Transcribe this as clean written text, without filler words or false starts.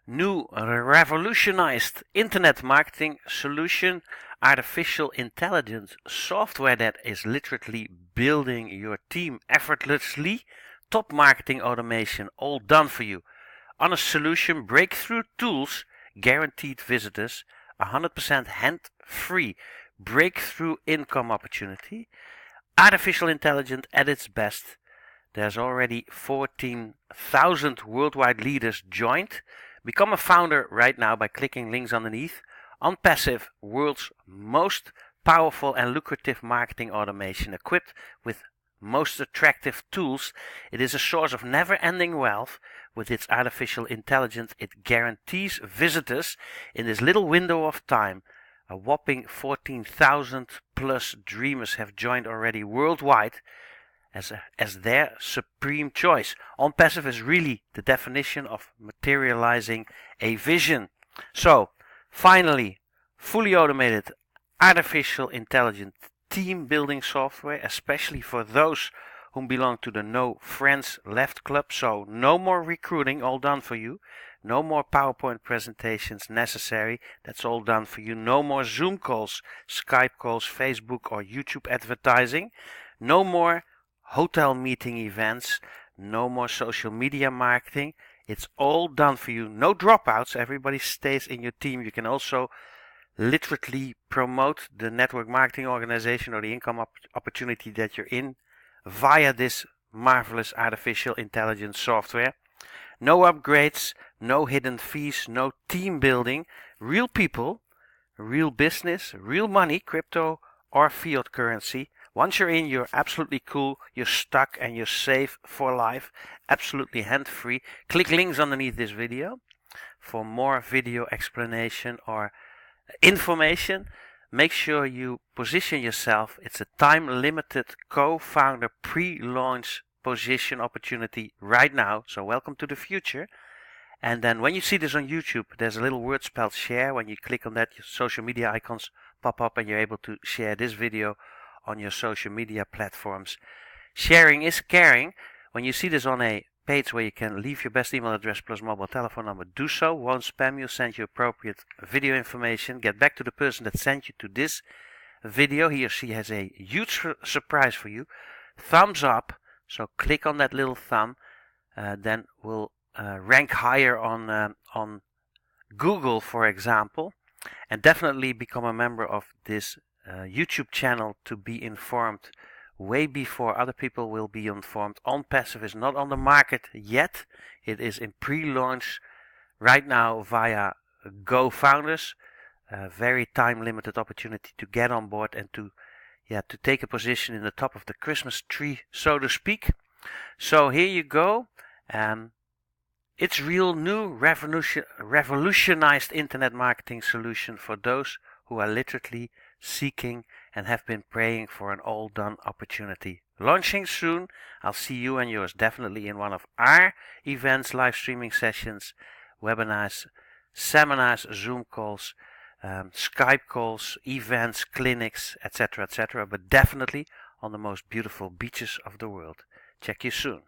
New revolutionized internet marketing solution, artificial intelligence software that is literally building your team effortlessly, top marketing automation, all done for you. Honest solution, breakthrough tools, guaranteed visitors, 100% hand-free, breakthrough income opportunity, artificial intelligence at its best. There's already 14,000 worldwide leaders joined. Become a founder right now by clicking links underneath. Onpassive, world's most powerful and lucrative marketing automation, equipped with most attractive tools. It is a source of never-ending wealth. With its artificial intelligence, it guarantees visitors in this little window of time. A whopping 14,000 plus dreamers have joined already worldwide as their supreme choice. Onpassive is really the definition of materializing a vision. So, finally, fully automated artificial intelligent team building software, especially for those who belong to the No Friends Left Club. So, no more recruiting, all done for you. No more PowerPoint presentations necessary, that's all done for you. No more Zoom calls, Skype calls, Facebook or YouTube advertising. No more hotel meeting events, no more social media marketing. It's all done for you. No dropouts, everybody stays in your team. You can also literally promote the network marketing organization or the income opportunity that you're in via this marvelous artificial intelligence software. No upgrades, no hidden fees, no team building. Real people, real business, real money, crypto or fiat currency. Once you're in, you're absolutely cool, you're stuck and you're safe for life, absolutely hand-free. Click links underneath this video for more video explanation or information. Make sure you position yourself. It's a time-limited co-founder pre-launch position opportunity right now, so welcome to the future. And then when you see this on YouTube, there's a little word spelled share. When you click on that, your social media icons pop up and you're able to share this video on your social media platforms. Sharing is caring. When you see this on a page where you can leave your best email address plus mobile telephone number, do so. Won't spam you, send you appropriate video information. Get back to the person that sent you to this video. He or she has a huge surprise for you. Thumbs up. So click on that little thumb. Then we'll rank higher on Google, for example. And definitely become a member of this YouTube channel to be informed way before other people will be informed. Onpassive is not on the market yet. It is in pre-launch right now via Go Founders. A very time-limited opportunity to get on board and to take a position in the top of the Christmas tree, so to speak. So here you go. It's real new revolutionized internet marketing solution for those who are literally seeking and have been praying for an all done opportunity. Launching soon. I'll see you and yours definitely in one of our events, live streaming sessions, webinars, seminars, Zoom calls, Skype calls, events, clinics, etc., but definitely on the most beautiful beaches of the world. Check you soon.